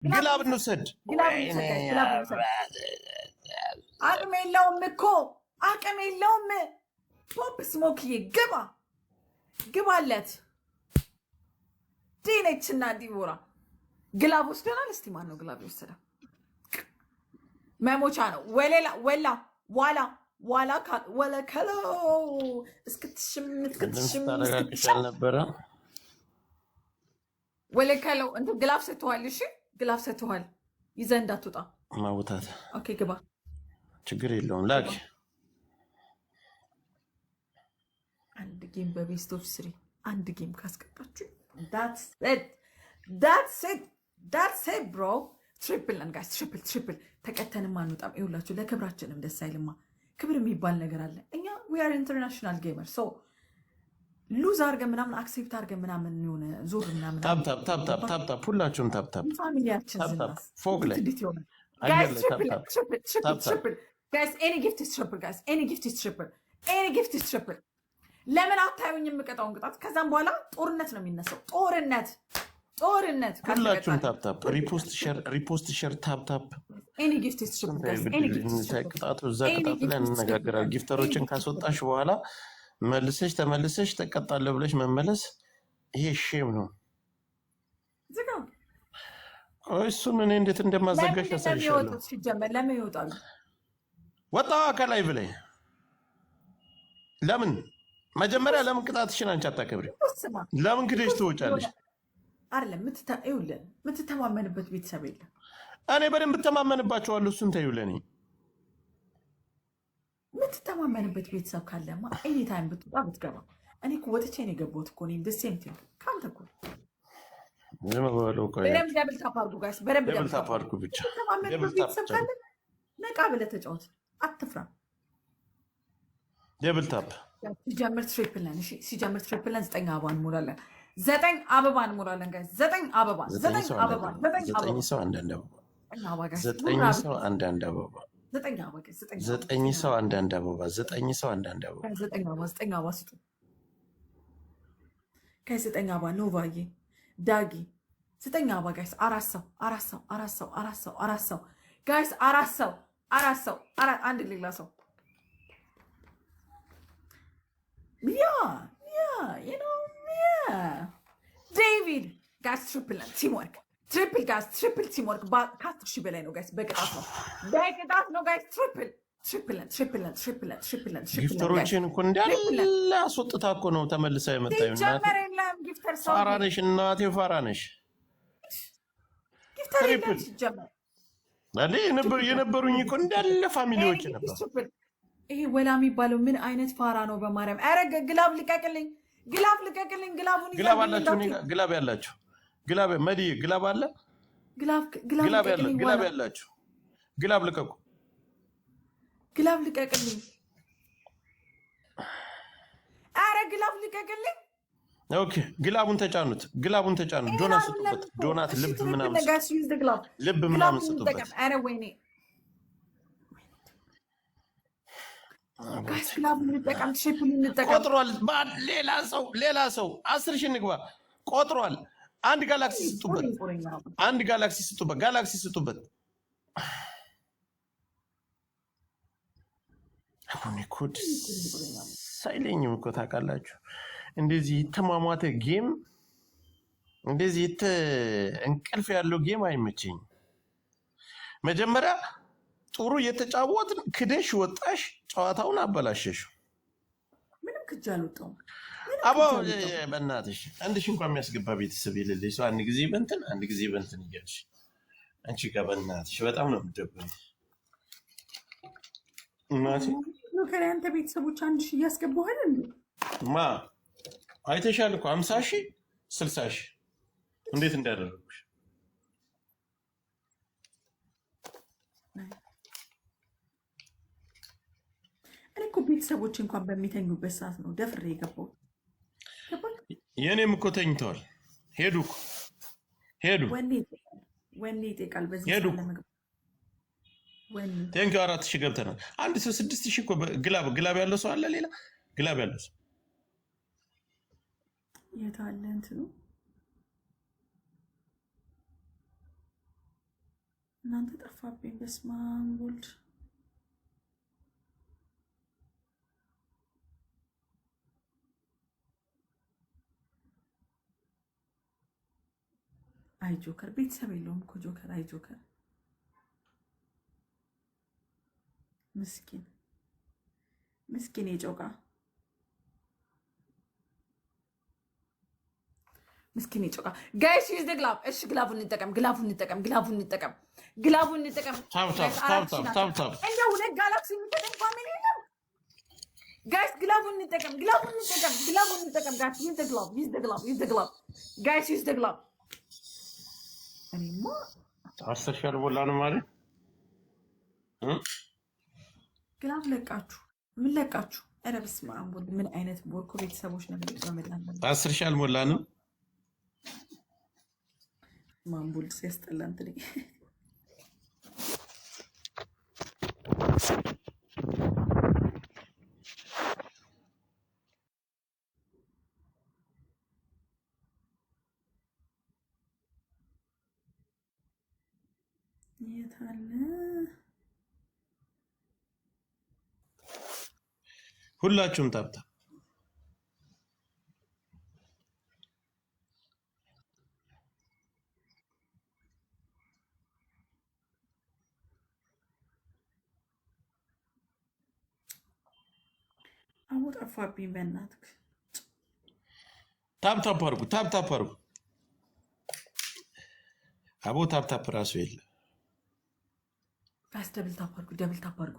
ግላብ እንውሰድ። አቅም የለውም እኮ አቅም የለውም። ፖፕ ስሞክዬ ግባለት። ዲነች እና ዲቦራ ግላብ ወስደናል። እስቲ ማን ነው ግላብ የወሰደ? መሞቻ ነው ዋላ ከሎ እስክትሽም ነበረ ወለከለው እንትን ግላፍ ሰጥተዋል። እሺ ግላፍ ሰጥተዋል። ይዘህ እንዳትወጣ ማውጣት። ኦኬ ግባ፣ ችግር የለውም። ላኪ አንድ ጌም በቤስት ኦፍ 3 አንድ ጌም ካስቀጣችሁ that's it bro። ትሪፕል ነን ጋይስ፣ ትሪፕል ተቀተንም አንወጣም። ይኸውላችሁ ለክብራችንም ደስ አይልማ። ክብር የሚባል ነገር አለ። እኛ we are international gamer so ሉዝ አድርገን ምናምን አክሴፕት አድርገን ምናምን የሆነ ዞር ምናምን ታፕ ሁላችሁም ታፕ ፋሚሊያችን ፎቅ ላይ ኤኒ ጊፍት ኢዝ ትሪፕል። ለምን አታዩኝ የምቀጣውን ቅጣት? ከዛም በኋላ ጦርነት ነው የሚነሳው። ጦርነት ሁላችሁም ታፕ ሪፖስት ሼር ታፕ ኤኒ ጊፍት ኢዝ ትሪፕል። ቅጣቱ እዛ ቅጣቱ ላይ እንነጋገራለን። ጊፍተሮችን ካስወጣሽ በኋላ ተመልሰሽ ተቀጣለ ብለሽ መመለስ ይሄ ሼም ነው። እሱን እኔ እንዴት እንደማዘጋሽ ያሳይሻለሁ። ለምን ይወጣሉ? ወጣ ከላይ ብለህ ለምን መጀመሪያ ለምን ቅጣትሽን አንቺ አታከብሪ? ለምን ክደሽ ትወጫለሽ? አይደለም የምትተማመንበት ቤተሰብ የለም። እኔ በደንብ ተማመንባቸዋለሁ። እሱን ተይው ለኔ የምትተማመንበት ቤተሰብ ካለማ ኤኒ ታይም ብትወጣ ብትገባ። እኔ እኮ ወጥቼ ነው የገባሁት እኮ እኔም ሴም ቲንግ ካንተ እኮ በደንብ ደብል ታፕ አድርጉ ጋይስ፣ በደንብ ደብል ታፕ አድርጉ። ብቻ የምትተማመንበት ቤተሰብ ካለ ነቃ ብለህ ተጫወት፣ አትፍራ። ደብል ታፕ ሲጀምር ትሪፕል ነን። እሺ ሲጀምር ትሪፕል ነን። 9 አበባ እንሞላለን። 9 አበባ እንሞላለን ጋይስ። 9 አበባ 9 አበባ 9 ሰው አንዳንድ አበባ 9 ሰው አንዳንድ አበባ 9 ሰው አንዳንድ አበባ 9 ሰው አንዳንድ አበባ 9 አበባ ስጡ ጋይስ። 9 አበባ ኖቫዬ ዳጊ 9 አበባ ጋይስ። 4 ሰው ጋይስ። 4 ሰው አንድ ሌላ ሰው ዴቪድ ጋይስ። ትሪፕል ጋይስ፣ ትሪፕል ቲምወርክ ከ10 ሺህ በላይ ነው ጋይስ። በቅጣት ነው ጋይስ። ትሪፕል ጊፍተሮችን እኮ እንዳለ አስወጥታ እኮ ነው ተመልሳ የመጣው። ፋራ ነሽ እናቴ፣ ፋራ ነሽ። የነበሩኝ እኮ እንዳለ ፋሚሊዎች ነበሩ። ይሄ ወላ የሚባለው ምን አይነት ፋራ ነው? በማርያም ኧረ ግላብ ልቀቅልኝ፣ ግላቡን ግላብ ያላችሁ ግላብ መዲ ግላብ አለ፣ ግላብ ያላችሁ ግላብ ልቀቁ፣ ግላብ ልቀቅልኝ፣ ኧረ ግላብ ልቀቅልኝ። ኦኬ ግላቡን ተጫኑት፣ ዶናት ስጡበት፣ ዶናት ልብ ምናምን ስጡበት። ኧረ ወይኔ ጋይስ ግላቡን እንጠቀም፣ ትሪፕል እንጠቀም። ቆጥሯል። ሌላ ሰው 10 ሺህ እንግባ። ቆጥሯል። አንድ ጋላክሲ ስጡበት፣ አሁን እኮ ሳይለኝም እኮ ታውቃላችሁ። እንደዚህ የተሟሟተ ጌም፣ እንደዚህ እንቅልፍ ያለው ጌም አይመቸኝም። መጀመሪያ ጥሩ የተጫወትን ክደሽ ወጣሽ፣ ጨዋታውን አበላሸሽ። ምንም ክጅ አልወጣሁም። አቦ በእናትሽ አንድ ሺህ እንኳን የሚያስገባ ቤተሰብ የሌለሽ ሰው አንድ ጊዜ በእንትን እያልሽ አንቺ ጋር በእናትሽ በጣም ነው የምትደብረኝ። እናቴ ከአንተ ቤተሰቦች 1 ሺህ እያስገባሃል እንዴ? አይተሻል እኮ 50 ሺህ 60 ሺህ እንዴት እንዳደረጉሽ። እኔ እኮ ቤተሰቦች እንኳን በሚተኙበት ሰዓት ነው ደፍሬ የገባሁት። የእኔም እኮ ተኝተዋል። ሄዱ። ወኔ ይጠቃል። በዚህ ቴንኪው 4000 ገብተናል። አንድ ሰው 6000 እኮ ግላብ ያለው ሰው አለ። ሌላ ግላብ ያለው ሰው የት አለ? እንትኑ እናንተ ጠፋብኝ። በስመ አብ ወልድ አይ ጆከር ቤተሰብ የለውም እኮ ጆከር። አይ ጆከር ምስኪን ምስኪን የጮቃ ምስኪን የጮቃ ጋይስ ዩዝ ደ ግላቭ። እሺ ግላቡን እንጠቀም፣ ግላቡን እንጠቀም፣ ግላቡን እንጠቀም፣ ግላቡን እንጠቀም። እንደው ሁለት ጋላክሲ የሚጠቀም ፋሚሊ ነው ጋይስ። ግላቡን እንጠቀም፣ ግላቡን እንጠቀም፣ ግላቡን እንጠቀም ጋይስ። ዩዝ ደ ግላቭ፣ ዩዝ ደ ግላቭ፣ ዩዝ ደ ግላቭ ጋይስ። ዩዝ ደ ግላቭ። እኔማ 10 ሺህ አልሞላንም ማለት ግላቭ ለቃችሁ ምን ለቃችሁ? ኧረ በስመ አብ ወልድ ምን አይነት ቦርኮ ቤተሰቦች ነው የሚመጣው? 10 ሺህ አልሞላንም። ማንቡል ሲያስጠላ እንትን የት አለ? ሁላችሁም ታብታ አቡ ጠፋብኝ። በእናትህ ታፕታፕ አድርጉ፣ ታፕታፕ አድርጉ። አቦ ታፕታፕ ራሱ የለ። ጋይስ ደብል ታፕ አድርጉ፣ ደብል ታፕ አድርጉ።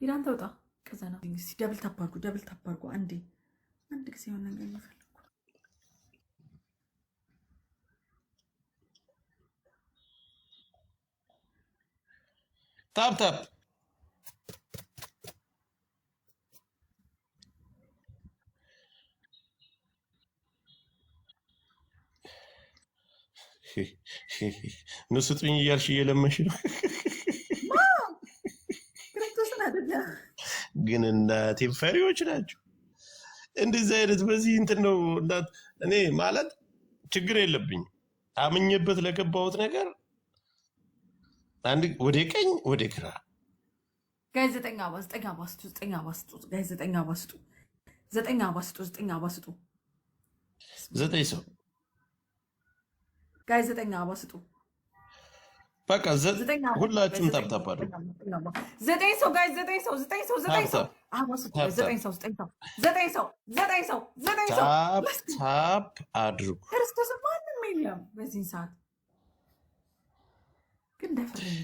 ኢራን ተውጣ ቀዘና። ደብል ታፕ አድርጉ፣ ደብል ታፕ አድርጉ። አንድ ጊዜ የሆነ ነገር የሚፈልጉ ታፕታፕ ነው ስጡኝ እያልሽ እየለመንሽ ነው። ክርስቶስን አይደለም ግን እናቴ ፈሪዎች ናቸው። እንደዚህ አይነት በዚህ እንትን ነው እናት። እኔ ማለት ችግር የለብኝም አምኜበት ለገባሁት ነገር አንድ ወደ ቀኝ ወደ ግራ ጋይስ 9 አባ 9 አባ ስጡ 9 አባ ስጡ ጋይስ 9 አባ ስጡ 9 አባ ስጡ 9 አባ ስጡ 9 ሰው ጋይስ 9 አባ ስጡ። በቃ ሁላችሁም ታፕታፕ አድርጉ። 9 ሰው ጋይስ 9 ሰው 9 ሰው 9 ሰው አባ ስጡ 9 ሰው 9 ሰው 9 ሰው 9 ሰው 9 ሰው ታፕ አድርጉ። ክርስቶስ ማንም የለም በዚህ ሰዓት ግን ደፍሬ